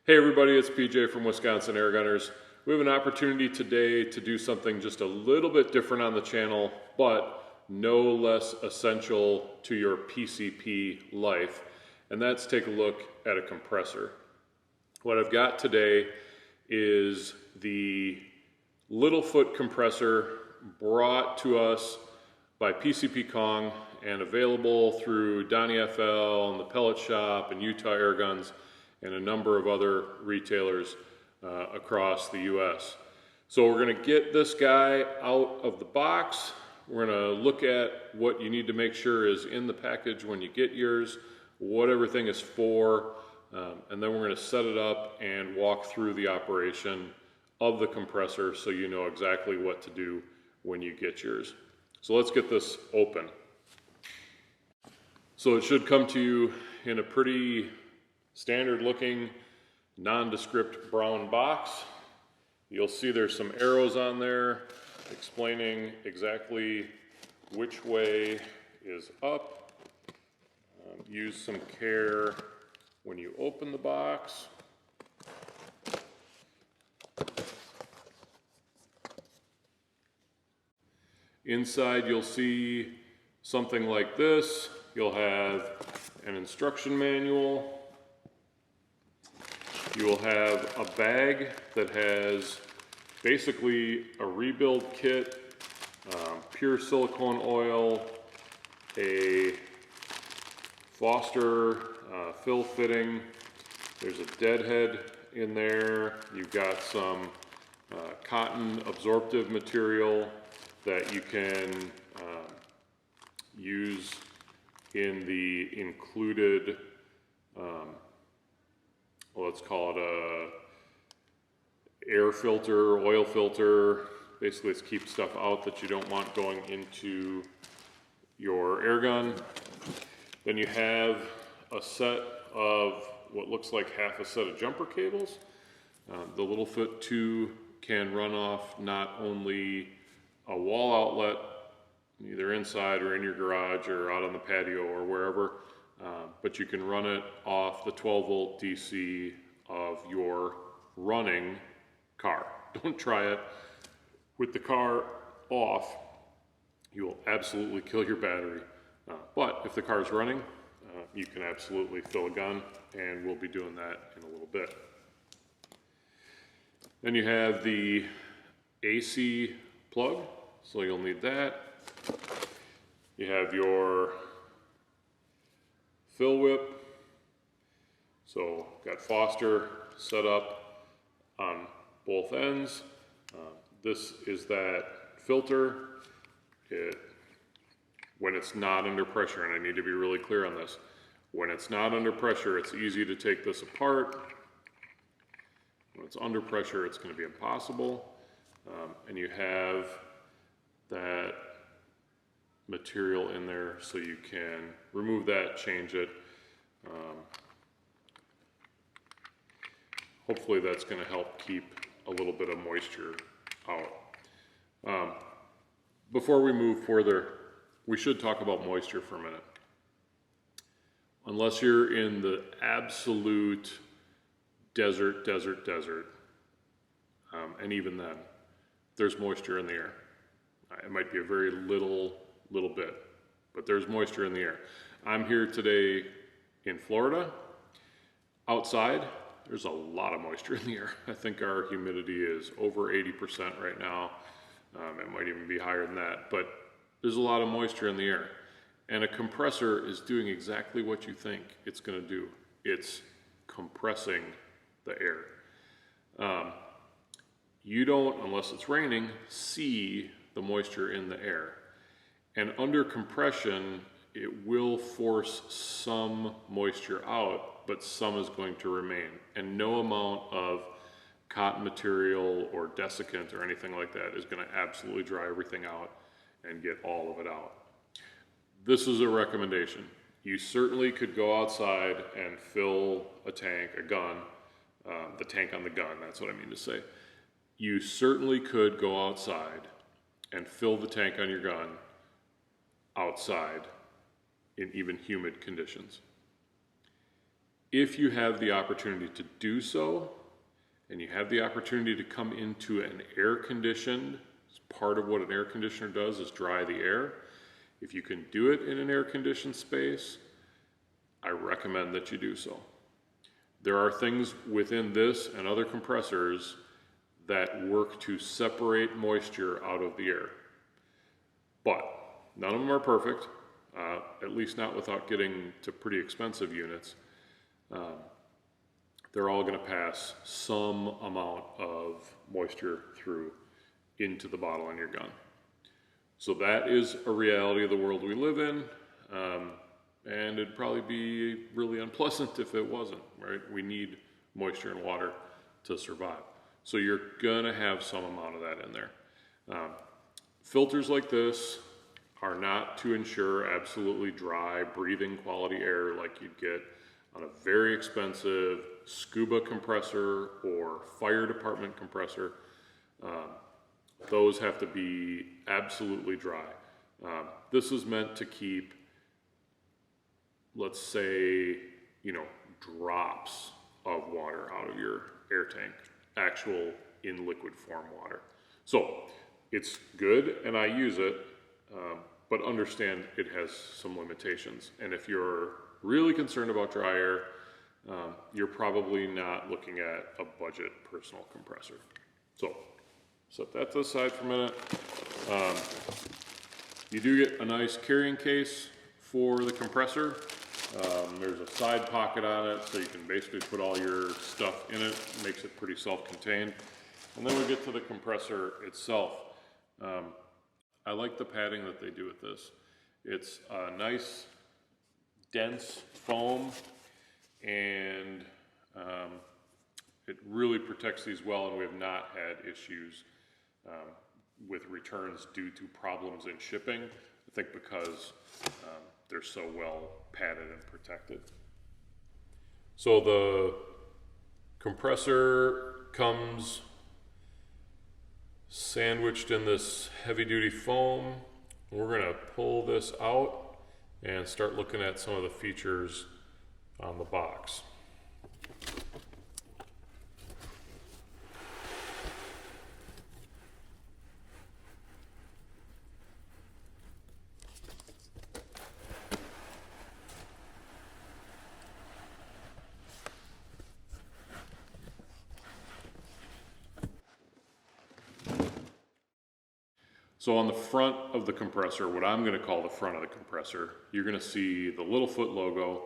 Hey everybody, it's PJ from Wisconsin Air Gunners. We have an opportunity today to do something just a little bit different on the channel, but no less essential to your PCP life, and that's take a look at a compressor. What I've got today is the Lil Foot compressor brought to us by PCPKong and available through Donnie FL and the Pellet Shop and Utah Airguns and a number of other retailers across the US. So we're going to get this guy out of the box. We're going to look at what you need to make sure is in the package when you get yours, what everything is for, and then we're going to set it up and walk through the operation of the compressor so you know exactly what to do when you get yours. So let's get this open. So it should come to you in a pretty standard looking nondescript brown box. You'll see there's some arrows on there explaining exactly which way is up. Use some care when you open the box. Inside you'll see something like this. You'll have an instruction manual. You will have a bag that has basically a rebuild kit, pure silicone oil, a Foster fill fitting. There's a deadhead in there. You've got some cotton absorptive material that you can use in the included let's call it a air filter, oil filter. Basically it's keep stuff out that you don't want going into your air gun. Then you have a set of what looks like half a set of jumper cables. The Lil Foot 2 can run off not only a wall outlet, either inside or in your garage or out on the patio or wherever, but you can run it off the 12 volt DC of your running car. Don't try it with the car off. You will absolutely kill your battery. But if the car is running, you can absolutely fill a gun, and we'll be doing that in a little bit. Then you have the AC plug, so you'll need that. You have your fill whip. So got Foster set up on both ends. This is that filter. When it's not under pressure, and I need to be really clear on this, when it's not under pressure, it's easy to take this apart. When it's under pressure, it's going to be impossible. And you have that material in there so you can remove that, change it. Hopefully that's going to help keep a little bit of moisture out. Before we move further, we should talk about moisture for a minute. Unless you're in the absolute desert, and even then, there's moisture in the air. It might be a very little bit, but there's moisture in the air. I'm here today in Florida. Outside, there's a lot of moisture in the air. I think our humidity is over 80% right now. It might even be higher than that, but there's a lot of moisture in the air. And a compressor is doing exactly what you think it's going to do. It's compressing the air. You don't, unless it's raining, see the moisture in the air. And under compression, it will force some moisture out, but some is going to remain. And no amount of cotton material or desiccant or anything like that is going to absolutely dry everything out and get all of it out. This is a recommendation. You certainly could go outside and fill a tank, a gun, the tank on the gun, that's what I mean to say. You certainly could go outside and fill the tank on your gun outside in even humid conditions. If you have the opportunity to do so, and you have the opportunity to come into an air-conditioned, part of what an air conditioner does is dry the air. If you can do it in an air-conditioned space, I recommend that you do so. There are things within this and other compressors that work to separate moisture out of the air. But none of them are perfect, at least not without getting to pretty expensive units. They're all going to pass some amount of moisture through into the bottle on your gun. So that is a reality of the world we live in, and it'd probably be really unpleasant if it wasn't, right? We need moisture and water to survive. So you're gonna have some amount of that in there. Filters like this are not to ensure absolutely dry, breathing quality air like you'd get on a very expensive scuba compressor or fire department compressor. Those have to be absolutely dry. This is meant to keep, let's say, drops of water out of your air tank, actual in liquid form water. So it's good and I use it, but understand it has some limitations. And if you're really concerned about dry air, you're probably not looking at a budget personal compressor. So set that to the side for a minute. You do get a nice carrying case for the compressor. There's a side pocket on it, so you can basically put all your stuff in it. Makes it pretty self-contained. And then we get to the compressor itself. I like the padding that they do with this. It's a nice, dense foam, and it really protects these well, and we have not had issues with returns due to problems in shipping. I think because they're so well padded and protected. So the compressor comes sandwiched in this heavy-duty foam. We're going to pull this out and start looking at some of the features on the box. So on the front of the compressor, what I'm going to call the front of the compressor, you're going to see the Lil Foot logo,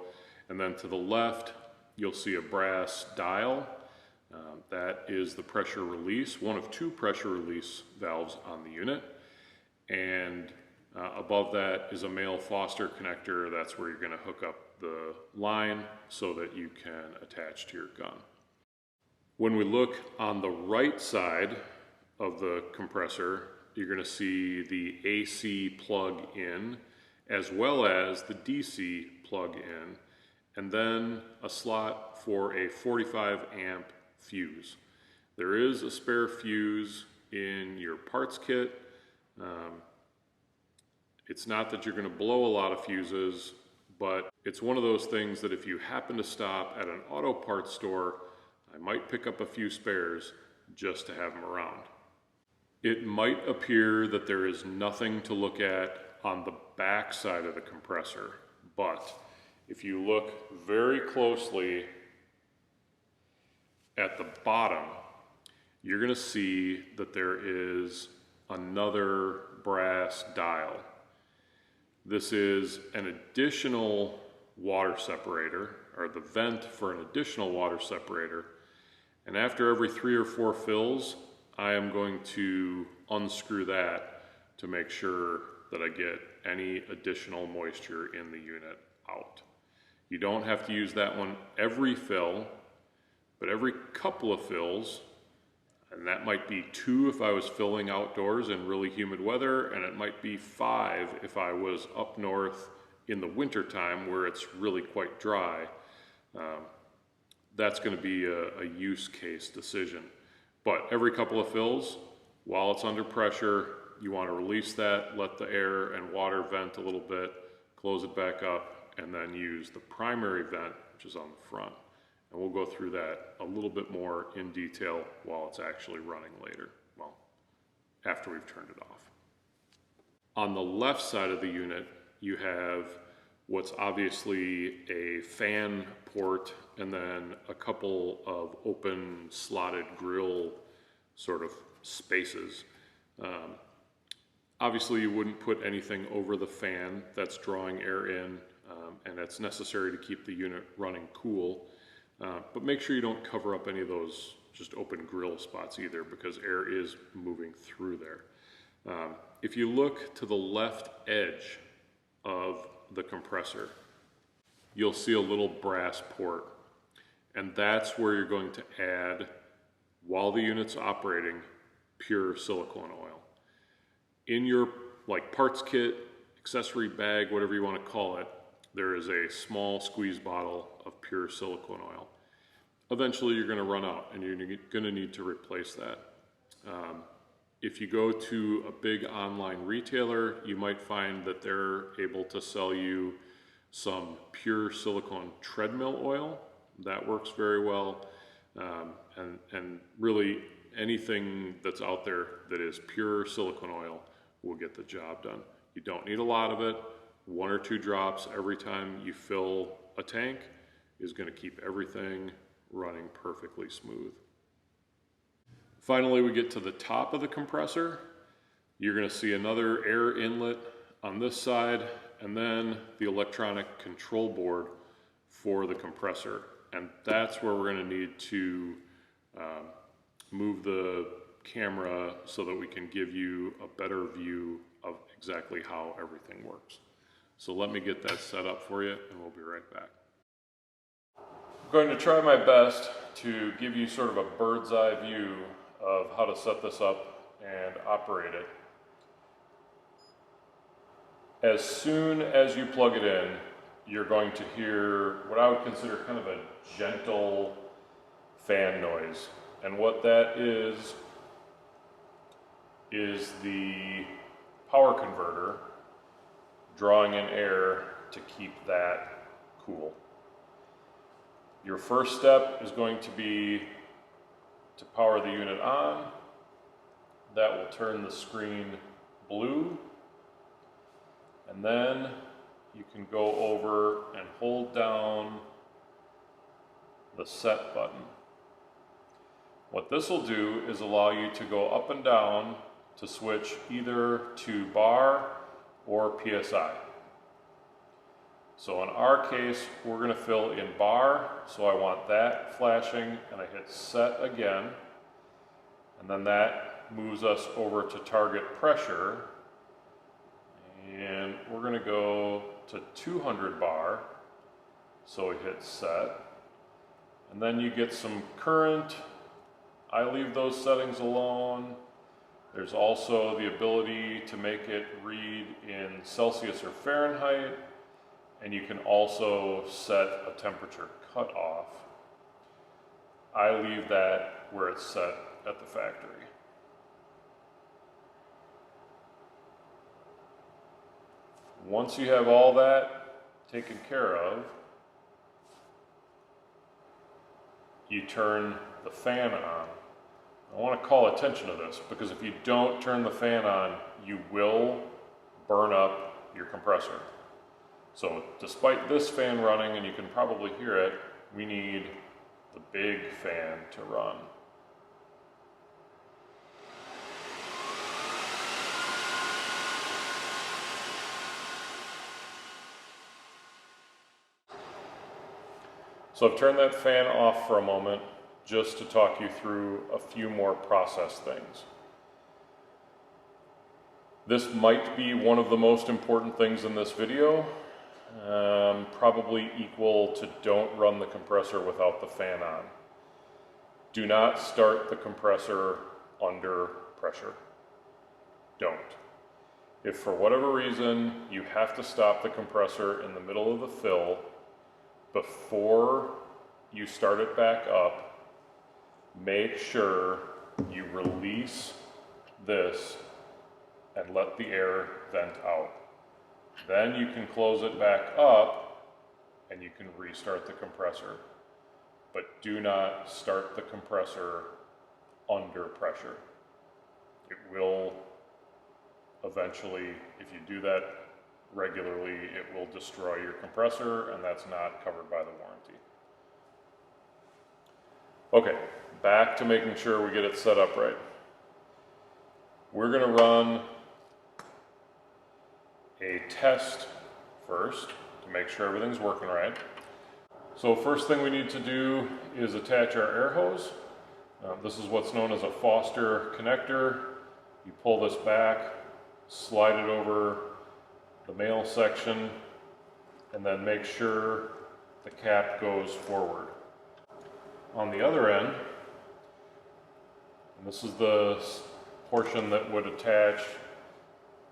and then to the left you'll see a brass dial. That is the pressure release, one of two pressure release valves on the unit, and above that is a male Foster connector. That's where you're going to hook up the line so that you can attach to your gun. When we look on the right side of the compressor, you're going to see the AC plug in as well as the DC plug in, and then a slot for a 45 amp fuse. There is a spare fuse in your parts kit. It's not that you're going to blow a lot of fuses, but it's one of those things that if you happen to stop at an auto parts store, I might pick up a few spares just to have them around. It might appear that there is nothing to look at on the back side of the compressor, but if you look very closely at the bottom, you're going to see that there is another brass dial. This is an additional water separator, or the vent for an additional water separator, and after every 3 or 4 fills, I am going to unscrew that to make sure that I get any additional moisture in the unit out. You don't have to use that one every fill, but every couple of fills, and that might be 2 if I was filling outdoors in really humid weather, and it might be 5 if I was up north in the winter time where it's really quite dry. That's going to be a use case decision. But every couple of fills, while it's under pressure, you want to release that, let the air and water vent a little bit, close it back up, and then use the primary vent which is on the front. And we'll go through that a little bit more in detail while it's actually running later, well, after we've turned it off. On the left side of the unit, you have what's obviously a fan port and then a couple of open slotted grill sort of spaces. Obviously you wouldn't put anything over the fan that's drawing air in, and that's necessary to keep the unit running cool. But make sure you don't cover up any of those just open grill spots either, because air is moving through there. If you look to the left edge of the compressor, you'll see a little brass port, and that's where you're going to add, while the unit's operating, pure silicone oil. In your parts kit, accessory bag, whatever you want to call it, there is a small squeeze bottle of pure silicone oil. Eventually you're going to run out and you're going to need to replace that. If you go to a big online retailer, you might find that they're able to sell you some pure silicone treadmill oil. That works very well. And really anything that's out there that is pure silicone oil will get the job done. You don't need a lot of it. 1 or 2 drops every time you fill a tank is going to keep everything running perfectly smooth. Finally, we get to the top of the compressor. You're going to see another air inlet on this side, and then the electronic control board for the compressor. And that's where we're going to need to move the camera so that we can give you a better view of exactly how everything works. So let me get that set up for you and we'll be right back. I'm going to try my best to give you sort of a bird's eye view of how to set this up and operate it. As soon as you plug it in, you're going to hear what I would consider kind of a gentle fan noise. And what that is the power converter drawing in air to keep that cool. Your first step is going to be to power the unit on. That will turn the screen blue. And then you can go over and hold down the set button. What this will do is allow you to go up and down to switch either to bar or PSI. So in our case, we're going to fill in bar, so I want that flashing, and I hit set again, and then that moves us over to target pressure, and we're going to go to 200 bar, so we hit set, and then you get some current. I leave those settings alone. There's also the ability to make it read in Celsius or Fahrenheit, and you can also set a temperature cutoff. I leave that where it's set at the factory. Once you have all that taken care of, you turn the fan on. I want to call attention to this because if you don't turn the fan on, you will burn up your compressor. So despite this fan running, and you can probably hear it, we need the big fan to run. So I've turned that fan off for a moment just to talk you through a few more process things. This might be one of the most important things in this video, probably equal to don't run the compressor without the fan on. Do not start the compressor under pressure. Don't. If for whatever reason you have to stop the compressor in the middle of the fill, before you start it back up, make sure you release this and let the air vent out. Then you can close it back up and you can restart the compressor. But do not start the compressor under pressure. It will eventually, if you do that regularly, it will destroy your compressor, and that's not covered by the warranty. Okay, back to making sure we get it set up right. We're going to run a test first to make sure everything's working right. So first thing we need to do is attach our air hose. This is what's known as a Foster connector. You pull this back, slide it over the male section, and then make sure the cap goes forward. On the other end, and this is the portion that would attach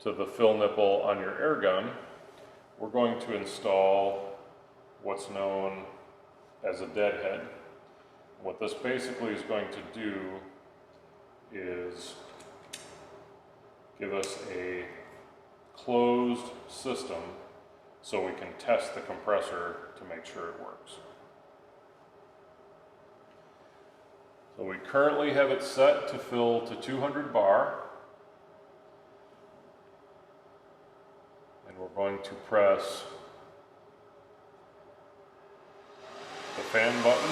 to the fill nipple on your air gun, we're going to install what's known as a deadhead. What this basically is going to do is give us a closed system so we can test the compressor to make sure it works. So we currently have it set to fill to 200 bar. And we're going to press the fan button.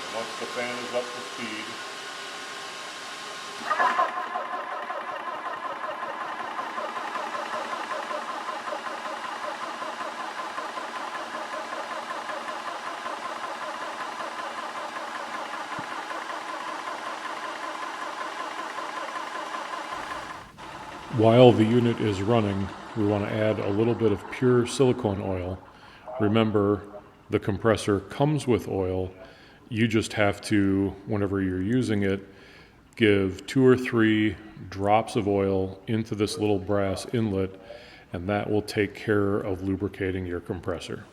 And once the fan is up to speed, while the unit is running, we want to add a little bit of pure silicone oil. Remember, the compressor comes with oil. You just have to, whenever you're using it, give 2 or 3 drops of oil into this little brass inlet, and that will take care of lubricating your compressor.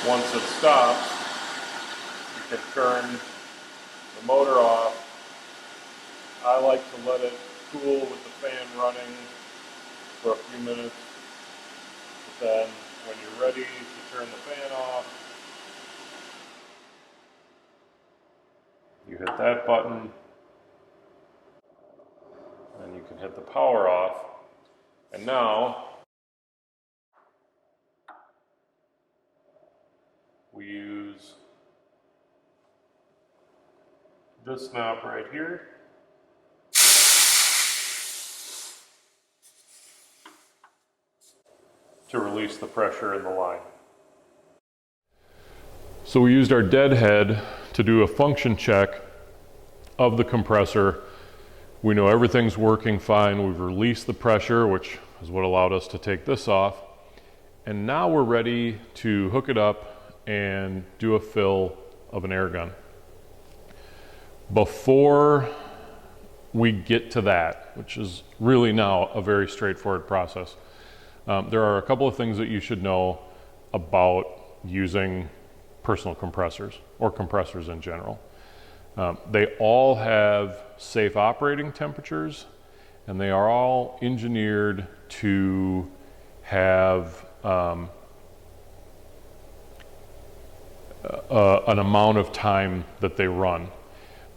Once it stops, you can turn the motor off. I like to let it cool with the fan running for a few minutes. But then when you're ready to turn the fan off, you hit that button, and you can hit the power off. And now we use this knob right here to release the pressure in the line. So we used our deadhead to do a function check of the compressor. We know everything's working fine. We've released the pressure, which is what allowed us to take this off. And now we're ready to hook it up and do a fill of an air gun. Before we get to that, which is really now a very straightforward process, there are a couple of things that you should know about using personal compressors or compressors in general. They all have safe operating temperatures, and they are all engineered to have an amount of time that they run.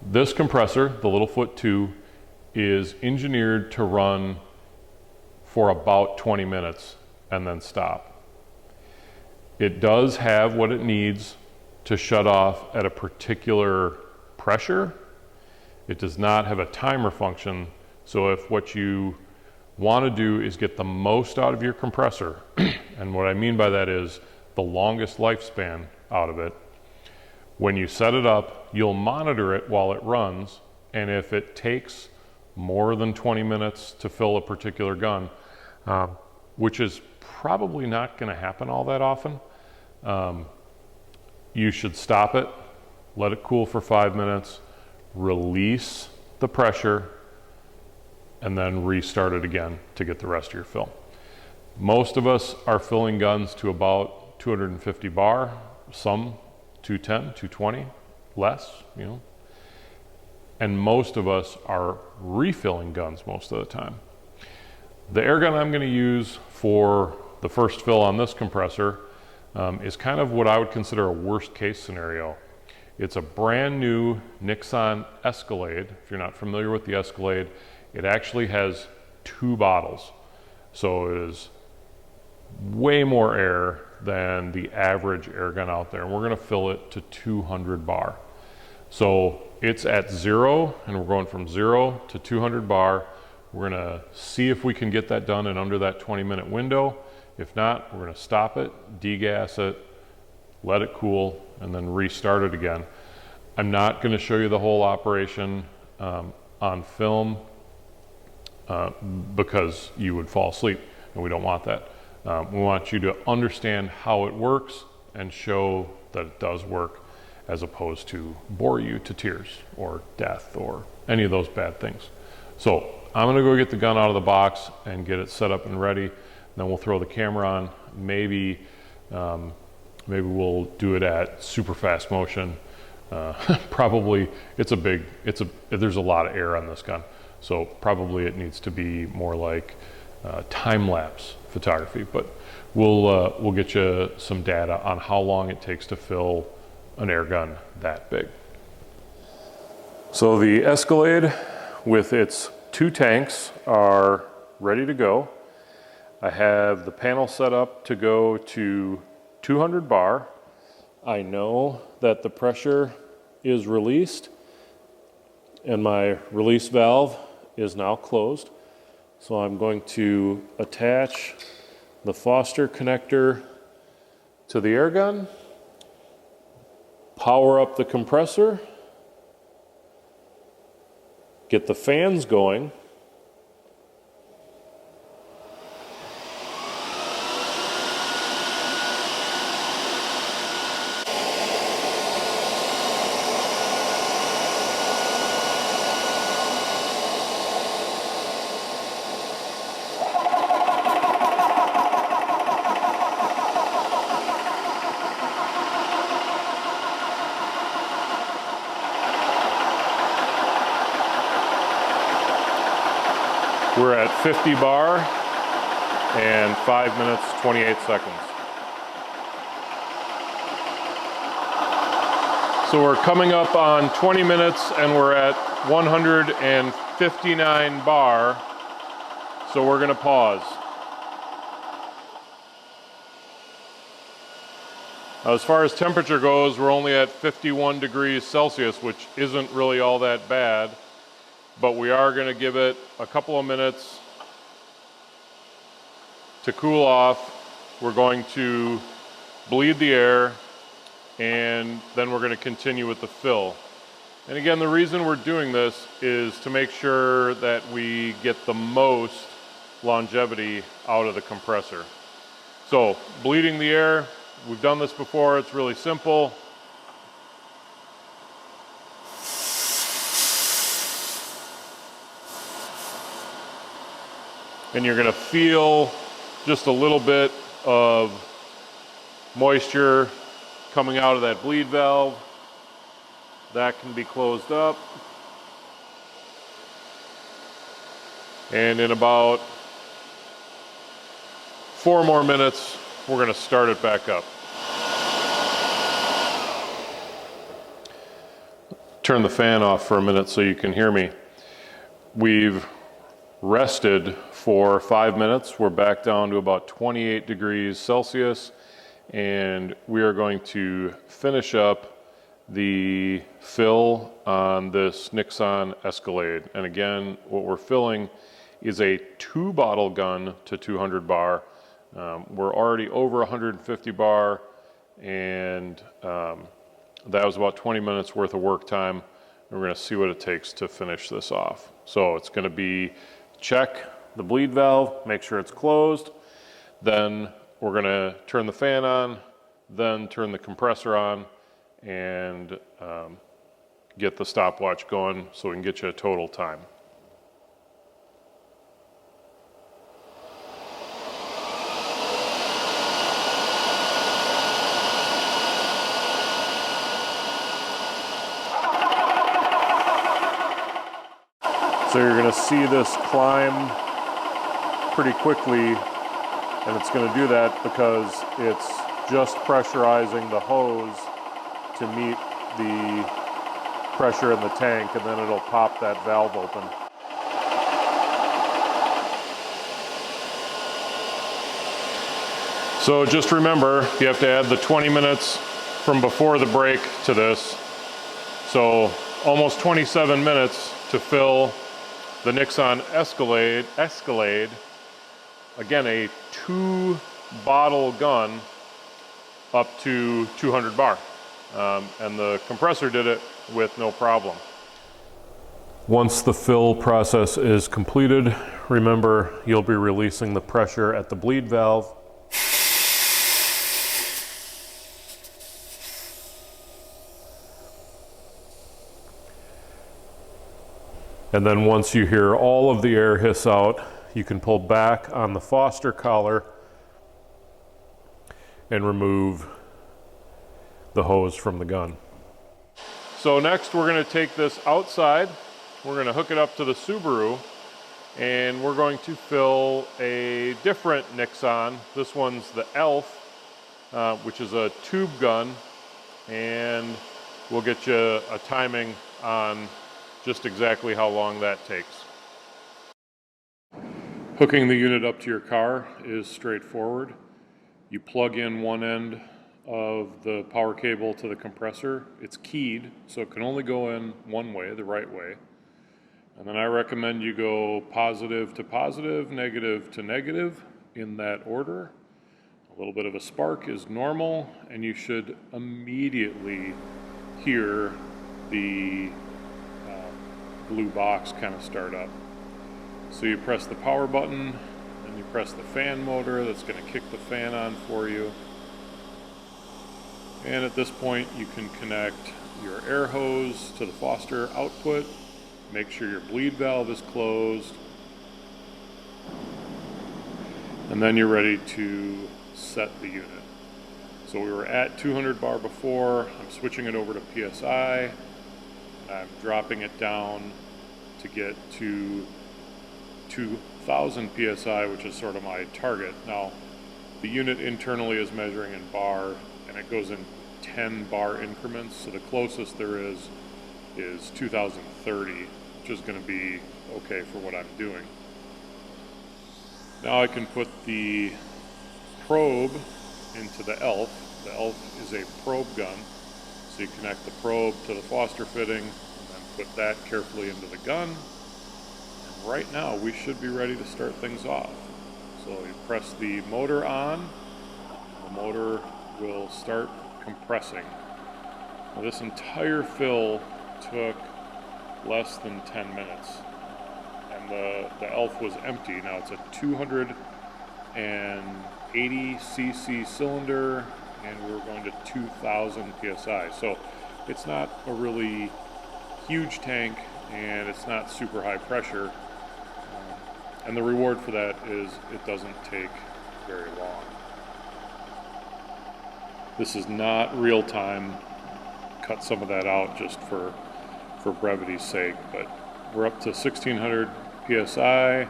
This compressor, the Lil Foot 2, is engineered to run for about 20 minutes and then stop. It does have what it needs to shut off at a particular pressure, It does not have a timer function. So if what you want to do is get the most out of your compressor, and what I mean by that is the longest lifespan out of it, when you set it up, you'll monitor it while it runs, and if it takes more than 20 minutes to fill a particular gun, which is probably not going to happen all that often, you should stop it, let it cool for 5 minutes, release the pressure, and then restart it again to get the rest of your fill. Most of us are filling guns to about 250 bar, some 210, 220, less, you know. And most of us are refilling guns most of the time. The air gun I'm going to use for the first fill on this compressor is kind of what I would consider a worst case scenario. It's a brand new Nixon Escalade. If you're not familiar with the Escalade, it actually has 2 bottles. So it is way more air than the average air gun out there. And we're gonna fill it to 200 bar. So it's at 0, and we're going from 0 to 200 bar. We're gonna see if we can get that done in under that 20-minute window. If not, we're gonna stop it, degas it, let it cool, and then restart it again. I'm not gonna show you the whole operation on film because you would fall asleep, and we don't want that. We want you to understand how it works and show that it does work, as opposed to bore you to tears or death or any of those bad things. So I'm gonna go get the gun out of the box and get it set up and ready. Then we'll throw the camera on. Maybe we'll do it at super fast motion. Probably there's a lot of air on this gun. So probably it needs to be more like time-lapse photography, but we'll get you some data on how long it takes to fill an air gun that big. So the Escalade with its 2 tanks are ready to go. I have the panel set up to go to 200 bar. I know that the pressure is released and my release valve is now closed. So I'm going to attach the Foster connector to the air gun, power up the compressor, get the fans going, We're at 50 bar and 5 minutes, 28 seconds. So we're coming up on 20 minutes and we're at 159 bar. So we're gonna pause. Now, as far as temperature goes, we're only at 51 degrees Celsius, which isn't really all that bad. But we are going to give it a couple of minutes to cool off. We're going to bleed the air, and then we're going to continue with the fill. And again, the reason we're doing this is to make sure that we get the most longevity out of the compressor. So, bleeding the air, we've done this before, it's really simple. And you're gonna feel just a little bit of moisture coming out of that bleed valve. That can be closed up. And in about 4 more minutes, we're gonna start it back up. Turn the fan off for a minute so you can hear me. We've rested for 5 minutes. We're back down to about 28 degrees Celsius, and we are going to finish up the fill on this Nixon Escalade. And again, what we're filling is a 2-bottle gun to 200 bar. We're already over 150 bar, and that was about 20 minutes worth of work time. We're gonna see what it takes to finish this off. So it's gonna be check the bleed valve, make sure it's closed. Then we're gonna turn the fan on, then turn the compressor on, and get the stopwatch going so we can get you a total time. So you're going to see this climb pretty quickly, and it's going to do that because it's just pressurizing the hose to meet the pressure in the tank, and then it'll pop that valve open. So just remember, you have to add the 20 minutes from before the break to this. So almost 27 minutes to fill the Nixon Escalade, again, a 2-bottle gun up to 200 bar. And the compressor did it with no problem. Once the fill process is completed, remember you'll be releasing the pressure at the bleed valve. And then once you hear all of the air hiss out, you can pull back on the Foster collar and remove the hose from the gun. So next we're going to take this outside. We're going to hook it up to the Subaru, and we're going to fill a different Nixon. This one's the Elf, which is a tube gun, and we'll get you a timing on just exactly how long that takes. Hooking the unit up to your car is straightforward. You plug in one end of the power cable to the compressor. It's keyed, so it can only go in one way, the right way. And then I recommend you go positive to positive, negative to negative, in that order. A little bit of a spark is normal, and you should immediately hear the blue box kind of start up. So you press the power button, and you press the fan motor. That's going to kick the fan on for you. And at this point you can connect your air hose to the Foster output. Make sure your bleed valve is closed, and then you're ready to set the unit. So we were at 200 bar before. I'm switching it over to PSI. I'm dropping it down to get to 2000 PSI, which is sort of my target. Now, the unit internally is measuring in bar, and it goes in 10 bar increments. So the closest there is 2030, which is going to be okay for what I'm doing. Now I can put the probe into the Elf. The Elf is a probe gun. So you connect the probe to the Foster fitting, and then put that carefully into the gun. And right now we should be ready to start things off. So you press the motor on, the motor will start compressing. Now this entire fill took less than 10 minutes. And the Elf was empty. Now it's a 280 cc cylinder, and we're going to 2000 psi. So it's not a really huge tank, and it's not super high pressure. And the reward for that is it doesn't take very long. This is not real time. Cut some of that out just for brevity's sake, but we're up to 1600 psi, and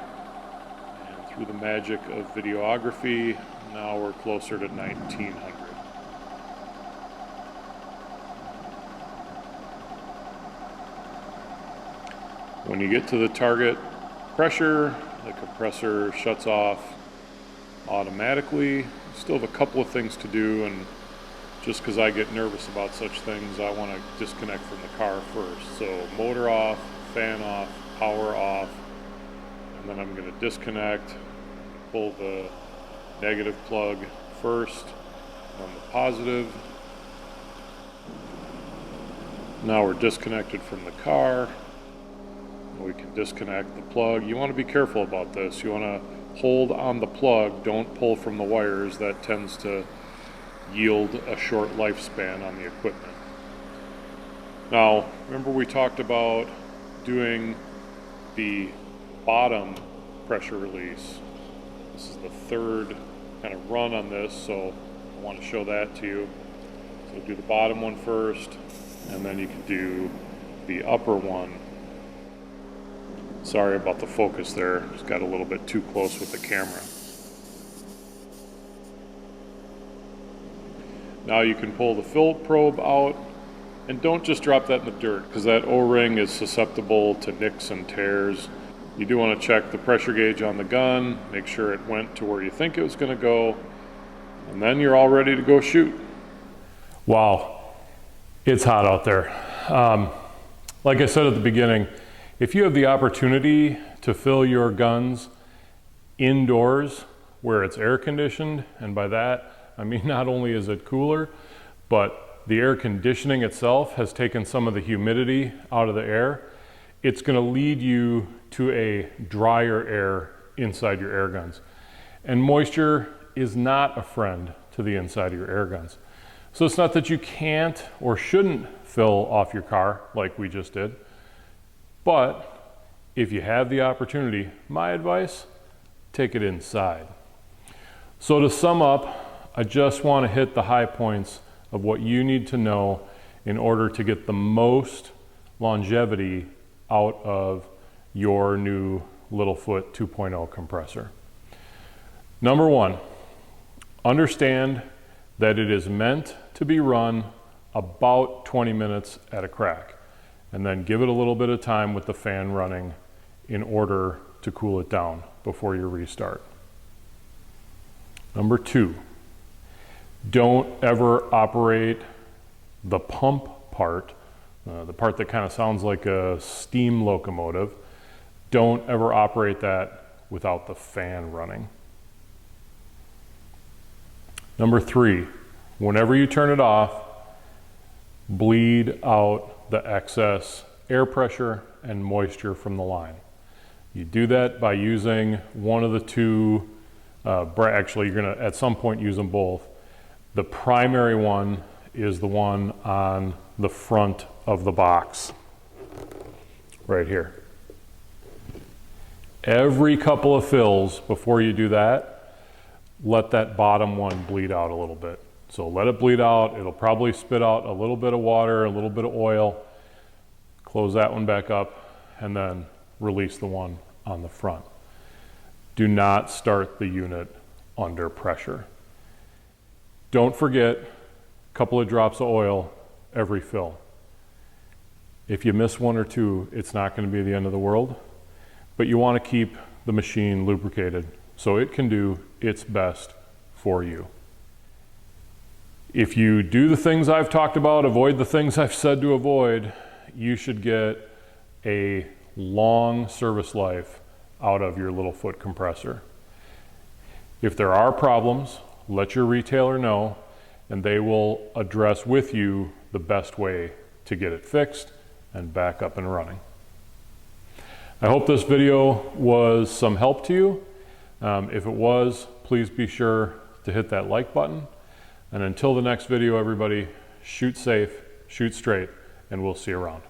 through the magic of videography, now we're closer to 1900. When you get to the target pressure, the compressor shuts off automatically. You still have a couple of things to do, and just because I get nervous about such things, I want to disconnect from the car first. So motor off, fan off, power off, and then I'm going to disconnect, pull the negative plug first, on the positive. Now we're disconnected from the car. We can disconnect the plug. You want to be careful about this. You want to hold on the plug, don't pull from the wires. That tends to yield a short lifespan on the equipment. Now, remember we talked about doing the bottom pressure release. This is the third kind of run on this, so I want to show that to you. So do the bottom one first, and then you can do the upper one. Sorry about the focus there, just got a little bit too close with the camera. Now you can pull the fill probe out, and don't just drop that in the dirt, because that O-ring is susceptible to nicks and tears. You do want to check the pressure gauge on the gun, make sure it went to where you think it was going to go, and then you're all ready to go shoot. Wow, it's hot out there. Like I said at the beginning, if you have the opportunity to fill your guns indoors where it's air conditioned, and by that I mean not only is it cooler, but the air conditioning itself has taken some of the humidity out of the air, it's going to lead you to a drier air inside your air guns. And moisture is not a friend to the inside of your air guns. So it's not that you can't or shouldn't fill off your car like we just did, but if you have the opportunity, my advice, take it inside. So to sum up, I just want to hit the high points of what you need to know in order to get the most longevity out of your new Lil Foot 2.0 compressor. Number one, understand that it is meant to be run about 20 minutes at a crack, and then give it a little bit of time with the fan running in order to cool it down before you restart. Number two, don't ever operate the pump part, the part that kind of sounds like a steam locomotive. Don't ever operate that without the fan running. Number three, whenever you turn it off, bleed out the excess air pressure and moisture from the line. You do that by using one of the two, actually you're gonna at some point use them both. The primary one is the one on the front of the box, right here. Every couple of fills before you do that, let that bottom one bleed out a little bit. So let it bleed out, it'll probably spit out a little bit of water, a little bit of oil, close that one back up, and then release the one on the front. Do not start the unit under pressure. Don't forget a couple of drops of oil every fill. If you miss one or two, it's not going to be the end of the world, but you want to keep the machine lubricated so it can do its best for you. If you do the things I've talked about, avoid the things I've said to avoid, you should get a long service life out of your Lil Foot compressor. If there are problems, let your retailer know, and they will address with you the best way to get it fixed and back up and running. I hope this video was some help to you. If it was, please be sure to hit that like button. And until the next video, everybody, shoot safe, shoot straight, and we'll see you around.